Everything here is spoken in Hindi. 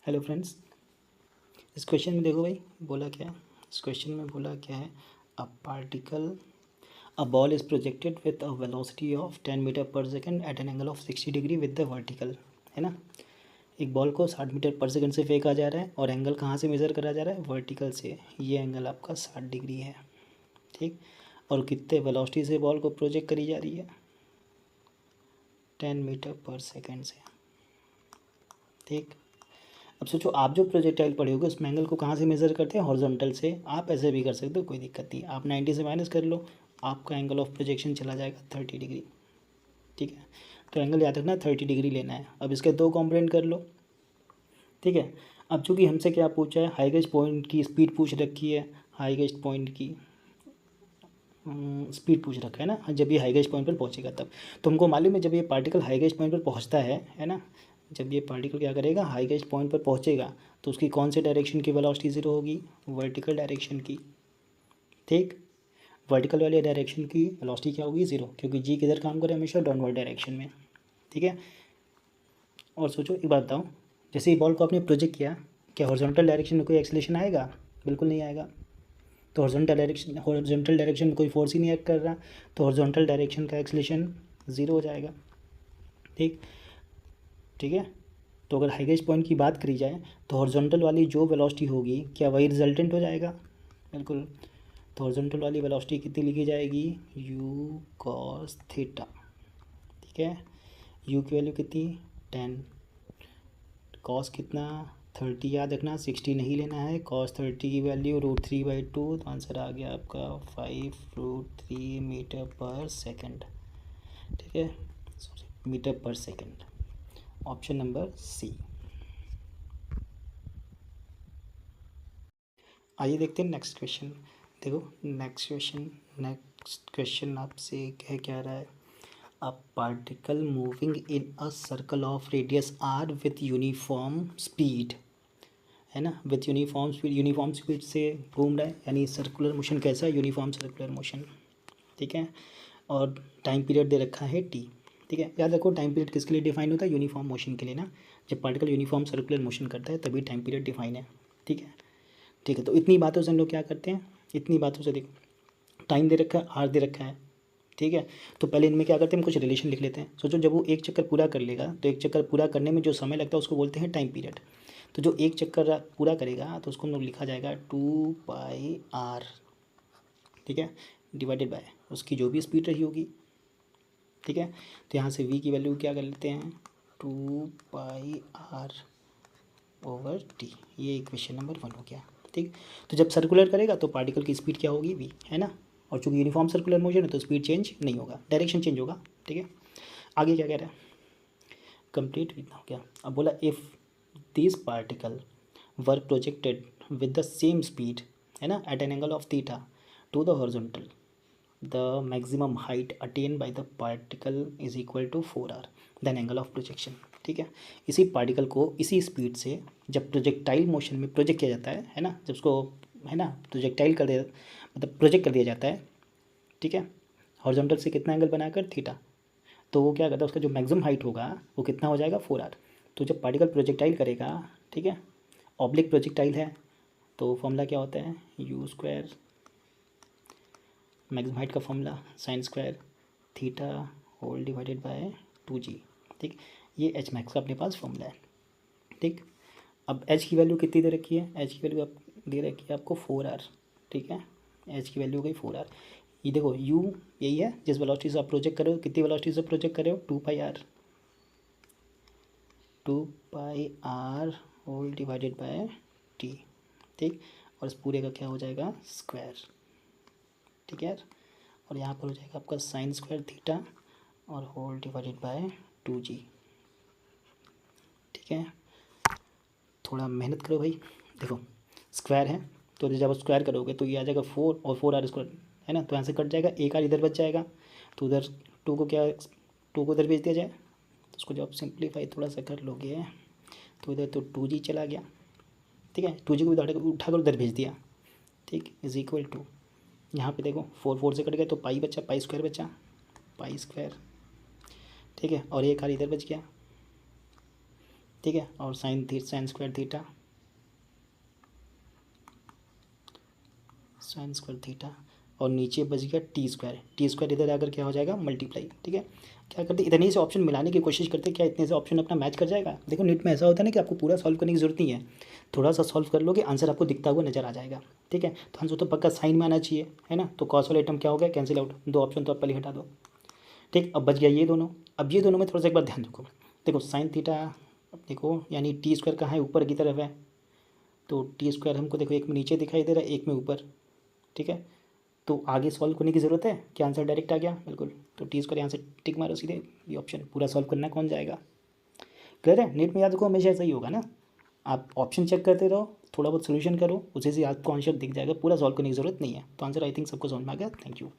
हेलो फ्रेंड्स, इस क्वेश्चन में देखो भाई बोला क्या है। इस क्वेश्चन में बोला क्या है, a ball is projected with a velocity of 10 metre पर second at an angle of 60 degree with the vertical, है ना। एक बॉल को 60 मीटर पर सेकेंड से फेंका जा रहा है और एंगल कहाँ से मेज़र करा जा रहा है, वर्टिकल से। ये एंगल आपका 60 डिग्री है, ठीक। और कितने वेलोसिटी से बॉल को प्रोजेक्ट करी जा रही है, 10 मीटर पर सेकेंड से, ठीक। अब सोचो, आप जो प्रोजेक्टाइल पढ़े होगे उसमें एंगल को कहाँ से मेज़र करते हैं, हॉरिजॉन्टल से। आप ऐसे भी कर सकते हो, कोई दिक्कत नहीं। आप 90 से माइनस कर लो, आपका एंगल ऑफ प्रोजेक्शन चला जाएगा 30 डिग्री, ठीक है। तो एंगल याद रखना 30 डिग्री लेना है। अब इसके दो कॉम्पोनेंट कर लो, ठीक है। अब चूँकि हमसे क्या पूछा है, हाईएस्ट पॉइंट की स्पीड पूछ रखी है, हाईएस्ट पॉइंट की स्पीड पूछ रखा है ना, जब ये हाईएस्ट पॉइंट पर पहुंचेगा तब। तो हमको मालूम है जब ये पार्टिकल हाईएस्ट पॉइंट पर पहुंचता है ना, जब ये पार्टिकल क्या करेगा, हाईएस्ट पॉइंट पर पहुंचेगा तो उसकी कौन से डायरेक्शन की वेलोसिटी ज़ीरो होगी, वर्टिकल डायरेक्शन की, ठीक। वर्टिकल वाले डायरेक्शन की वेलोसिटी क्या होगी, ज़ीरो, क्योंकि जी किधर काम करे, हमेशा डाउनवर्ड डायरेक्शन में, ठीक है। और सोचो एक बात बताओ, जैसे ही बॉल को आपने प्रोजेक्ट किया, क्या हॉरिजॉन्टल डायरेक्शन में कोई एक्सेलेरेशन आएगा, बिल्कुल नहीं आएगा। तो हॉरिजॉन्टल डायरेक्शन में कोई फोर्स ही नहीं एक्ट कर रहा, तो हॉरिजॉन्टल डायरेक्शन का एक्सेलेरेशन ज़ीरो हो जाएगा, ठीक। ठीक है। तो अगर हाईएस्ट पॉइंट की बात करी जाए तो हॉरिजॉन्टल वाली जो वेलोसिटी होगी, क्या वही रिजल्टेंट हो जाएगा, बिल्कुल। तो हॉरिजॉन्टल वाली वेलोसिटी कितनी लिखी जाएगी, u cos थीटा, ठीक है। u की वैल्यू कितनी, 10, कॉस कितना, 30 याद रखना, 60 नहीं लेना है। कॉस 30 की वैल्यू √3/2, तो आंसर आ गया आपका 5√3 मीटर पर सेकेंड, ठीक है, सॉरी मीटर पर सेकेंड। Option number C. आइए देखते हैं नेक्स्ट क्वेश्चन। देखो नेक्स्ट क्वेश्चन आपसे क्या रहा है, a particle moving in a circle of radius r with uniform speed, है ना, विथ यूनिफॉर्म स्पीड से घूम रहा है, यानी सर्कुलर मोशन कैसा है, यूनिफॉर्म सर्कुलर मोशन, ठीक है। और टाइम पीरियड दे रखा है t, ठीक है। याद रखो टाइम पीरियड किसके लिए डिफाइन होता है, यूनिफॉर्म मोशन के लिए ना। जब पार्टिकल यूनिफॉर्म सर्कुलर मोशन करता है तभी टाइम पीरियड डिफाइन है, ठीक है। ठीक है, तो इतनी बातों से हम लोग क्या करते हैं, इतनी बातों से देखो, टाइम दे रखा है, आर दे रखा है, ठीक है। तो पहले इनमें क्या करते हैं, हम कुछ रिलेशन लिख लेते हैं। सोचो जब वो एक चक्कर पूरा कर लेगा तो एक चक्कर पूरा करने में जो समय लगता है उसको बोलते हैं टाइम पीरियड। तो जो एक चक्कर पूरा करेगा तो उसको हम लोग लिखा जाएगा 2πr, ठीक है, डिवाइडेड बाय उसकी जो भी स्पीड रही होगी, ठीक है। तो यहाँ से v की वैल्यू क्या कर लेते हैं, 2πr/t। ये इक्वेशन नंबर 1 हो गया, ठीक। तो जब सर्कुलर करेगा तो पार्टिकल की स्पीड क्या होगी, v, है ना। और चूंकि यूनिफॉर्म सर्कुलर मोशन है तो स्पीड चेंज नहीं होगा, डायरेक्शन चेंज होगा, ठीक है। आगे क्या कह रहा है, कंप्लीट इतना हो गया। अब बोला if this particle were projected with the same speed, है ना, at an angle of theta to the horizontal, the maximum height attain by the particle is equal to 4r then angle of projection, ठीक है। इसी पार्टिकल को इसी स्पीड से जब प्रोजेक्टाइल मोशन में प्रोजेक्ट किया जाता है ना, जब उसको, है ना, प्रोजेक्टाइल कर दिया, मतलब प्रोजेक्ट कर दिया जाता है, ठीक है, हॉरिजॉन्टल से कितना एंगल बनाकर, थीटा। तो वो क्या करता है, उसका जो मैक्सिमम हाइट होगा वो कितना हो जाएगा, 4r। तो जब पार्टिकल प्रोजेक्टाइल करेगा, ठीक है, ऑब्लिक प्रोजेक्टाइल है, तो फॉर्मूला क्या होता है, u², मैक्सिमम हाइट का formula sine square theta whole divided by 2g, ठीक। ये एच मैक्स का अपने पास फॉर्मूला है, ठीक। अब एच की वैल्यू कितनी दे रखी है, एच की वैल्यू आप दे रखी है आपको 4r, ठीक है। एच की वैल्यू हो गई 4r। ये देखो u यही है जिस वेलोसिटी से आप प्रोजेक्ट कर रहे हो, कितनी वेलोसिटी से प्रोजेक्ट कर रहे हो, 2πr whole divided bye t, ठीक। और इस पूरे का क्या हो जाएगा, स्क्वायर, ठीक है। और यहाँ पर हो जाएगा आपका साइन स्क्वायर थीटा और होल डिवाइडेड बाय 2g, ठीक है। थोड़ा मेहनत करो भाई, देखो स्क्वायर है तो जब आप स्क्वायर करोगे तो ये आ जाएगा 4 और 4r², है ना। तो यहाँ से कट जाएगा, एक r इधर बच जाएगा, तो उधर 2 को क्या, 2 को उधर भेज दिया जाए, तो उसको जब आप सिंप्लीफाई थोड़ा सा कर लोगे तो इधर तो 2g चला गया, ठीक है। 2g को उठाकर उधर भेज दिया, ठीक, इज इक्वल टू, यहाँ पे देखो 4 से कट गया तो पाई बचा, पाई² बचा, पाई², ठीक है। और एक r इधर बच गया, ठीक है, और साइन स्क्वायर थीटा और नीचे बच गया टी स्क्वायर इधर आकर क्या हो जाएगा मल्टीप्लाई। ठीक है, क्या करते इतने से ऑप्शन मिलाने की कोशिश करते, क्या इतने से ऑप्शन अपना मैच कर जाएगा। देखो नीट में ऐसा होता है ना कि आपको पूरा सॉल्व करने की जरूरत नहीं है, थोड़ा सा सॉल्व कर लोगे आंसर आपको दिखता हुआ नजर आ जाएगा। ठीक है, तो आंसर तो पक्का साइन में आना चाहिए, है ना। तो कॉस वाला आइटम क्या हो गया, कैंसिल आउट, 2 ऑप्शन तो आप पहले हटा दो। ठीक, अब बच गया ये दोनों। अब ये दोनों में थोड़ा सा एक बार ध्यान रखो, देखो साइन थीटा, अब देखो यानी टी स्क्वायर कहाँ है, ऊपर की तरफ है, तो टी स्क्वायर हमको देखो एक में नीचे दिखाई दे रहा है, एक में ऊपर। ठीक है, तो आगे सॉल्व करने की ज़रूरत है, क्या आंसर डायरेक्ट आ गया, बिल्कुल। तो टी स्क्वायर यहाँ से टिक मारो सीधे, ये ऑप्शन पूरा सॉल्व करना कौन जाएगा। क्लियर है, नीट में याद रखो हमेशा ऐसा ही होगा ना, आप ऑप्शन चेक करते रहो, थोड़ा बहुत सोल्यूशन करो, उसी से आपको आंसर दिख जाएगा, पूरा सॉल्व करने की ज़रूरत नहीं है। तो आंसर आई थिंक सबको समझ में आ गया। Thank you.